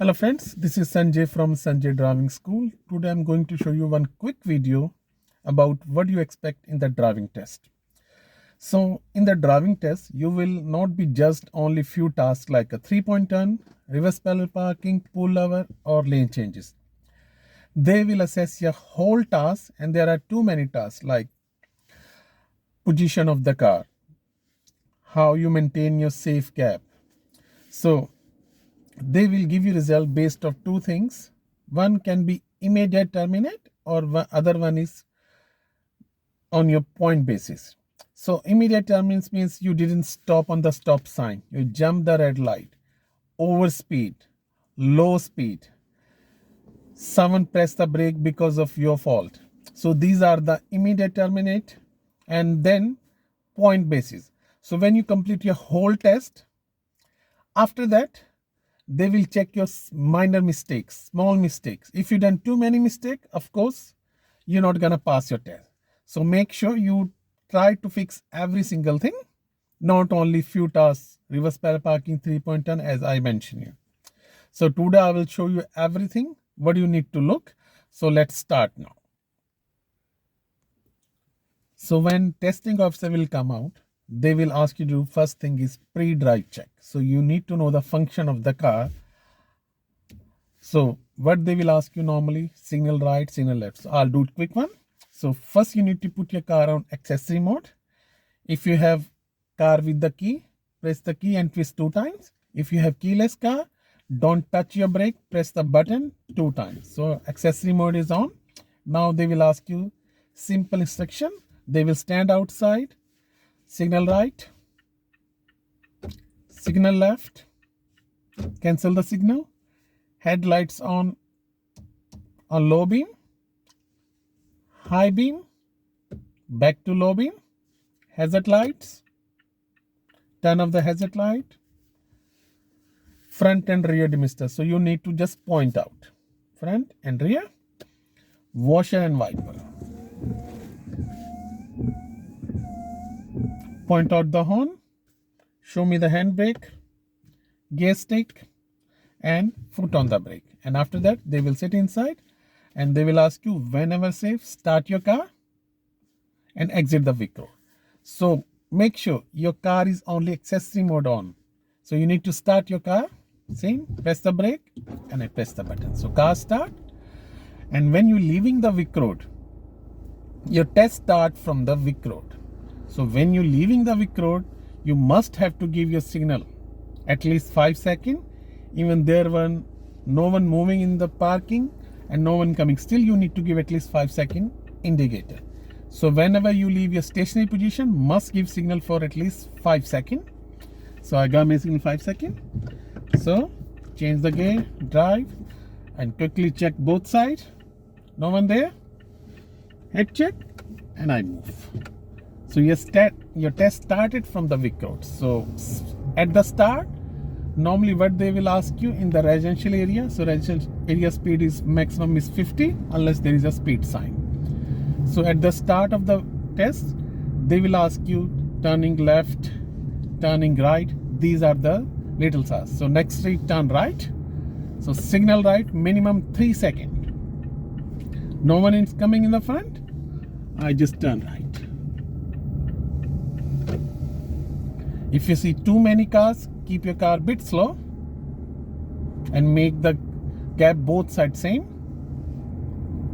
Hello friends, this is Sanjay from Sanjay Driving School. Today I'm going to show you one quick video about what you expect in the driving test. So in the driving test, you will not be judged only few tasks like a 3-point turn, reverse parallel parking, pull lever or lane changes. They will assess your whole task, and there are too many tasks like position of the car, how you maintain your safe gap. So they will give you result based of two things. One can be immediate terminate, or other one is on your point basis. So immediate terminate means you didn't stop on the stop sign, you jumped the red light, over speed, low speed, someone pressed the brake because of your fault. So these are the immediate terminate. And then point basis. So when you complete your whole test, after that they will check your minor mistakes, small mistakes. If you done too many mistakes, of course, you're not gonna pass your test. So make sure you try to fix every single thing, not only few tasks, reverse parallel parking, 3-point turn, as I mentioned you. So today I will show you everything, what you need to look. So let's start now. So when testing officer will come out, they will ask you to do first thing is pre-drive check. So you need to know the function of the car. So what they will ask you normally, signal right, signal left. So I'll do a quick one. So first you need to put your car on accessory mode. If you have car with the key, press the key and twist 2 times. If you have keyless car, don't touch your brake, press the button 2 times. So accessory mode is on. Now they will ask you simple instruction. They will stand outside, signal right, signal left, cancel the signal, headlights on low beam, high beam, back to low beam, hazard lights, turn off the hazard light, front and rear demister. So you need to just point out front and rear, washer and wiper. Point out the horn, show me the handbrake, gear stick and foot on the brake. And after that they will sit inside and they will ask you whenever safe, start your car and exit the vehicle. So make sure your car is only accessory mode on. So you need to start your car, same, press the brake and I press the button. So car start. And when you're leaving the Vic road, your test start from the Vic road. So when you're leaving the Vic road, you must have to give your signal at least 5 seconds. Even there were no one moving in the parking and no one coming. Still you need to give at least 5 second indicator. So whenever you leave your stationary position, must give signal for at least 5 seconds. So I got my signal 5 seconds. So change the gear, drive and quickly check both sides. No one there. Head check and I move. So your test started from the Vic road. So at the start, normally what they will ask you in the residential area. So residential area speed is maximum is 50 unless there is a speed sign. So at the start of the test, they will ask you turning left, turning right. These are the little tasks. So next street turn right. So signal right, minimum 3 seconds. No one is coming in the front. I just turn right. If you see too many cars, keep your car a bit slow and make the gap both sides same.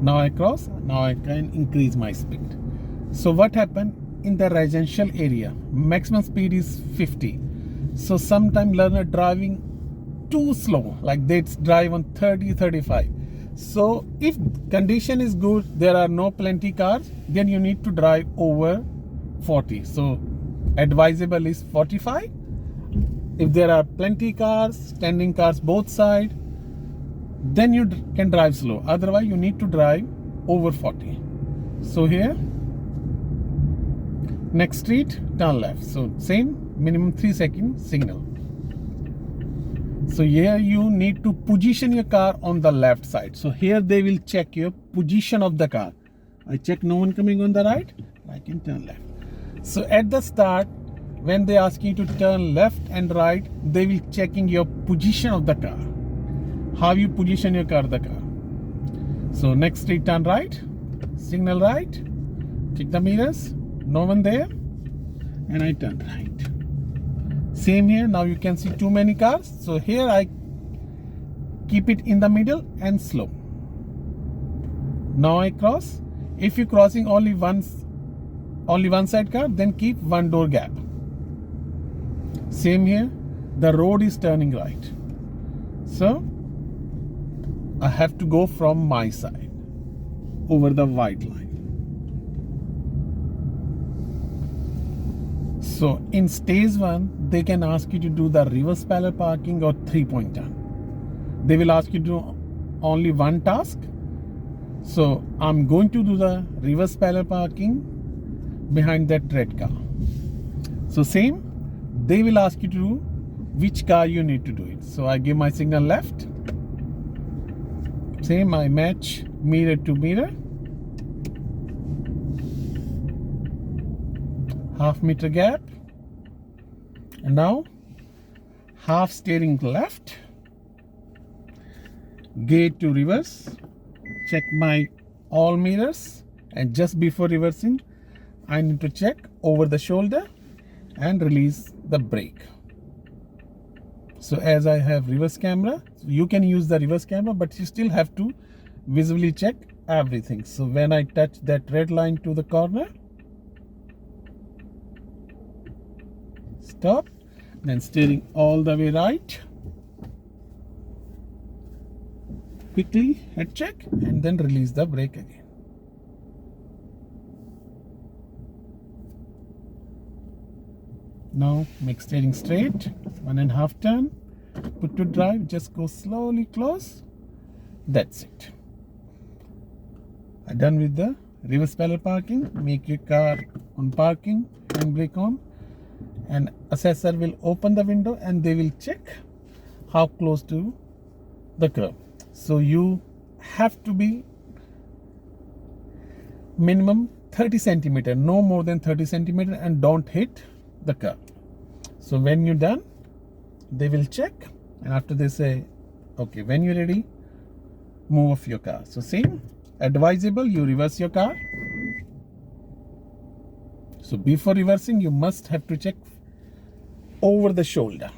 Now I cross, now I can increase my speed. So what happened in the residential area, maximum speed is 50. So sometimes learner driving too slow, like they drive on 30, 35. So if condition is good, there are no plenty cars, then you need to drive over 40. So advisable is 45. If there are plenty cars, standing cars both sides, then you can drive slow. Otherwise you need to drive over 40. So here, next street, turn left. So same, minimum 3 second signal. So here you need to position your car on the left side. So here they will check your position of the car. I check no one coming on the right, I can turn left. So at the start, when they ask you to turn left and right, they will checking your position of the car. how you position your car, the car. So next street, turn right, signal right, check the mirrors, no one there, and I turn right. Same here, now you can see too many cars. So here I keep it in the middle and slow. Now I cross. If you're crossing only one side car, then keep one door gap. Same here, the road is turning right. So I have to go from my side over the white line. So in stage 1, they can ask you to do the reverse parallel parking or 3-point turn. They will ask you to do only one task. So I'm going to do the reverse parallel parking behind that red car. So same, they will ask you to do which car you need to do it. So I give my signal left. Same, I match mirror to mirror. Half meter gap. And now half steering left. Gate to reverse. Check my all mirrors, and just before reversing I need to check over the shoulder and release the brake. So as I have reverse camera, you can use the reverse camera, but you still have to visibly check everything. So when I touch that red line to the corner, stop, then steering all the way right, quickly head check, and then release the brake again. Now make steering straight, 1.5 turn, put to drive, just go slowly close. That's it. I'm done with the reverse parallel parking. Make your car on parking, handbrake on, and assessor will open the window and they will check how close to the curb. So you have to be minimum 30 centimeter, no more than 30 centimeter, and don't hit the curb. So when you're done, they will check, and after they say, okay, when you're ready, move off your car. So same, advisable, you reverse your car. So before reversing, you must have to check over the shoulder.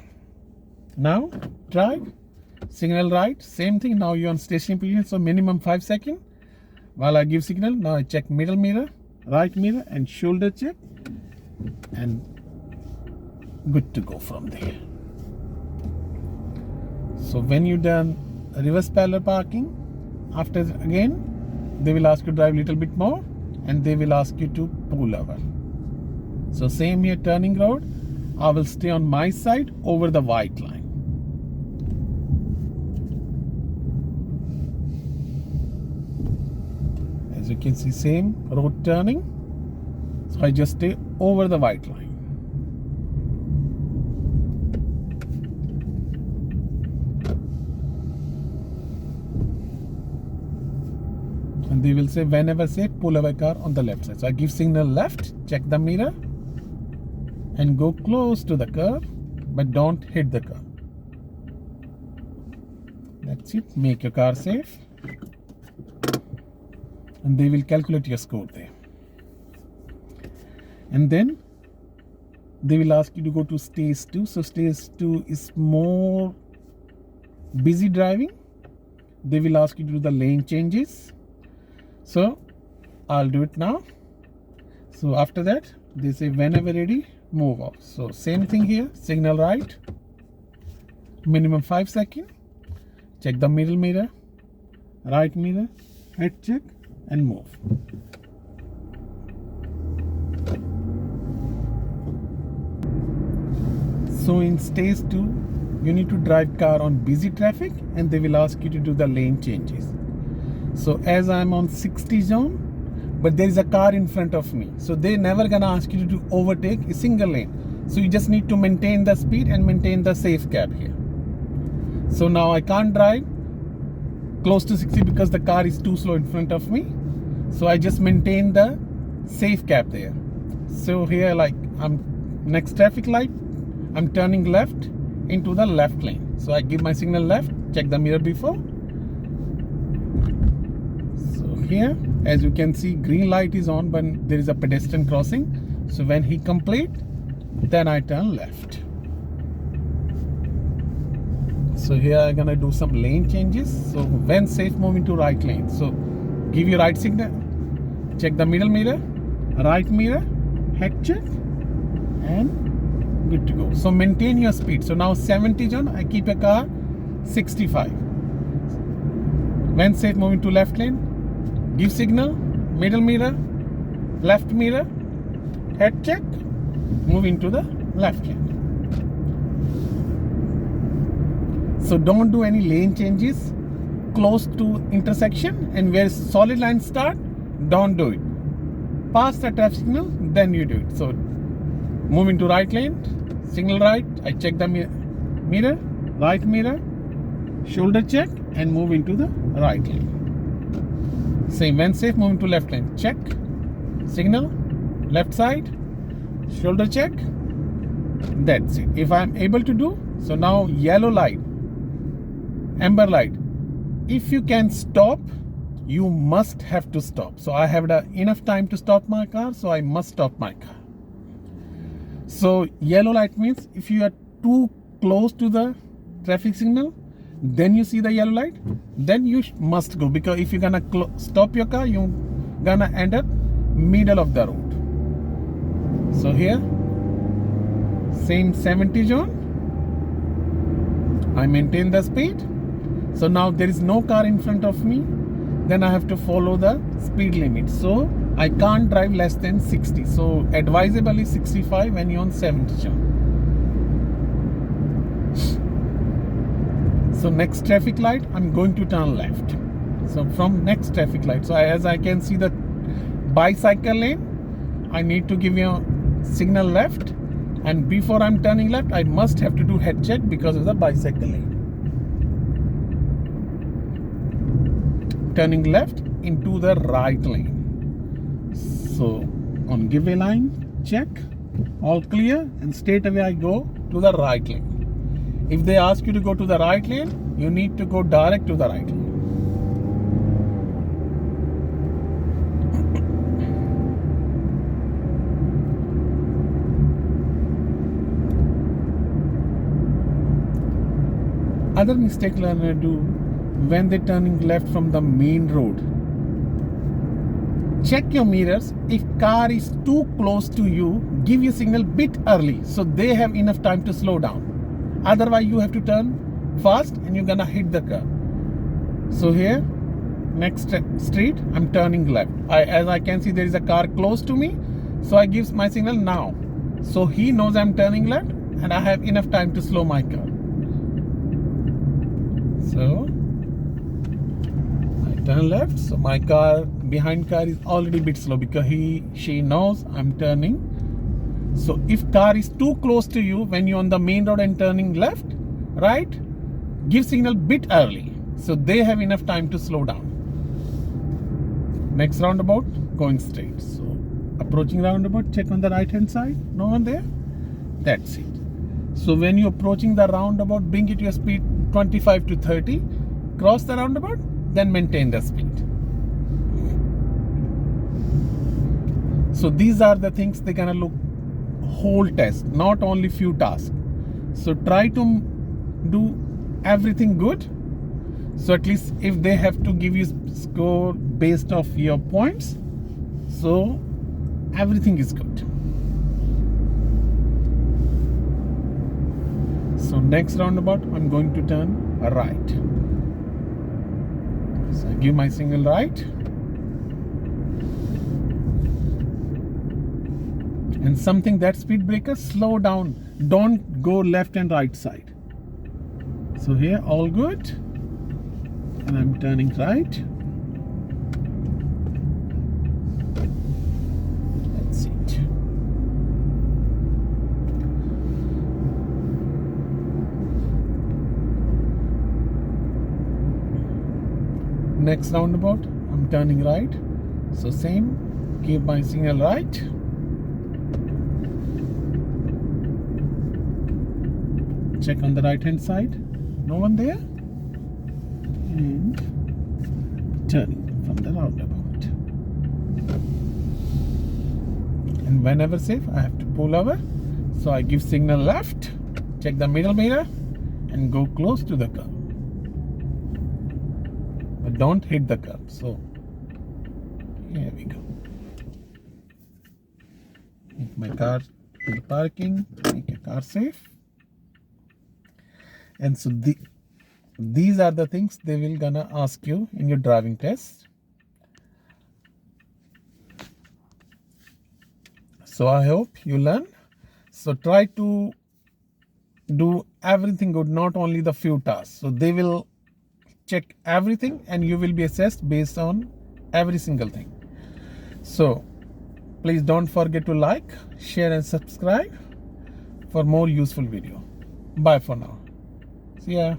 Now drive, signal right, same thing. Now you're on stationary position, so minimum 5 seconds. While I give signal, now I check middle mirror, right mirror, and shoulder check, and good to go from there. So when you done reverse parallel parking, after again they will ask you to drive a little bit more, and they will ask you to pull over. So same here, turning road, I will stay on my side over the white line. As you can see, same road turning, so I just stay over the white line. And they will say, whenever say, pull away car on the left side. So I give signal left, check the mirror, and go close to the curb, but don't hit the curb. That's it. Make your car safe, and they will calculate your score there. And then they will ask you to go to stage 2. So stage 2 is more busy driving. They will ask you to do the lane changes. So I'll do it now. So after that, they say, whenever ready, move off. So same thing here, signal right, minimum 5 seconds, check the middle mirror, right mirror, head check, and move. So in stage 2, you need to drive car on busy traffic, and they will ask you to do the lane changes. So as I'm on 60 zone, but there is a car in front of me, so they're never gonna ask you to overtake a single lane. So you just need to maintain the speed and maintain the safe gap here. So now I can't drive close to 60 because the car is too slow in front of me. So I just maintain the safe gap there. So here, like, I'm next traffic light, I'm turning left into the left lane. So I give my signal left, check the mirror before. So here, as you can see, green light is on when there is a pedestrian crossing. So when he complete, then I turn left. So here I'm gonna do some lane changes. So when safe, move into right lane. So give your right signal, check the middle mirror, right mirror, head check, and good to go. So maintain your speed. So now 70 zone, I keep a car 65. When safe, move into left lane, give signal, middle mirror, left mirror, head check, move into the left lane. So don't do any lane changes close to intersection, and where solid lines start, don't do it. Pass the traffic signal, then you do it. So move into right lane, signal right, I check the mirror, right mirror, shoulder check, and move into the right lane. Same, when safe, move into left lane, check, signal, left side, shoulder check, that's it. If I'm able to do, so now yellow light, amber light, if you can stop, you must have to stop. So I have enough time to stop my car, so I must stop my car. So yellow light means if you are too close to the traffic signal, then you see the yellow light, then you must go, because if you're gonna stop your car, you're gonna end up middle of the road. So here, same 70 zone, I maintain the speed. So now there is no car in front of me, then I have to follow the speed limit. So I can't drive less than 60. So advisable is 65 when you're on 70 zone. So next traffic light, I'm going to turn left. So from next traffic light, so as I can see the bicycle lane, I need to give you a signal left, and before I'm turning left, I must have to do head check because of the bicycle lane. Turning left into the right lane. So on give a line, check, all clear, and straight away I go to the right lane. If they ask you to go to the right lane, you need to go direct to the right lane. Other mistake learner do when they're turning left from the main road. Check your mirrors. If car is too close to you, give your signal bit early so they have enough time to slow down. Otherwise, you have to turn fast and you're gonna hit the car. So here, next street, I'm turning left. As I can see, there is a car close to me, so I give my signal now. So he knows I'm turning left and I have enough time to slow my car. So I turn left, so my behind car is already a bit slow because she knows I'm turning. So if car is too close to you when you're on the main road and turning left, right, give signal bit early so they have enough time to slow down. Next roundabout, going straight. So approaching roundabout, check on the right hand side, no one there, that's it. So when you're approaching the roundabout, bring it your speed 25 to 30, cross the roundabout, then maintain the speed. So these are the things they're gonna look whole test, not only few tasks. So try to do everything good. So at least if they have to give you score based off your points, so everything is good. So next roundabout, I'm going to turn right. So I give my signal right. And something that speed breaker, slow down. Don't go left and right side. So here, all good. And I'm turning right. That's it. Next roundabout, I'm turning right. So same, give my signal right. Check on the right hand side, no one there, and turning from the roundabout. And whenever safe, I have to pull over. So I give signal left, check the middle mirror, and go close to the curb. But don't hit the curb. So here we go. Make my car to the parking, make your car safe. And so these are the things they will gonna ask you in your driving test. So I hope you learn. So try to do everything good, not only the few tasks. So they will check everything and you will be assessed based on every single thing. So please don't forget to like, share and subscribe for more useful video. Bye for now. See ya.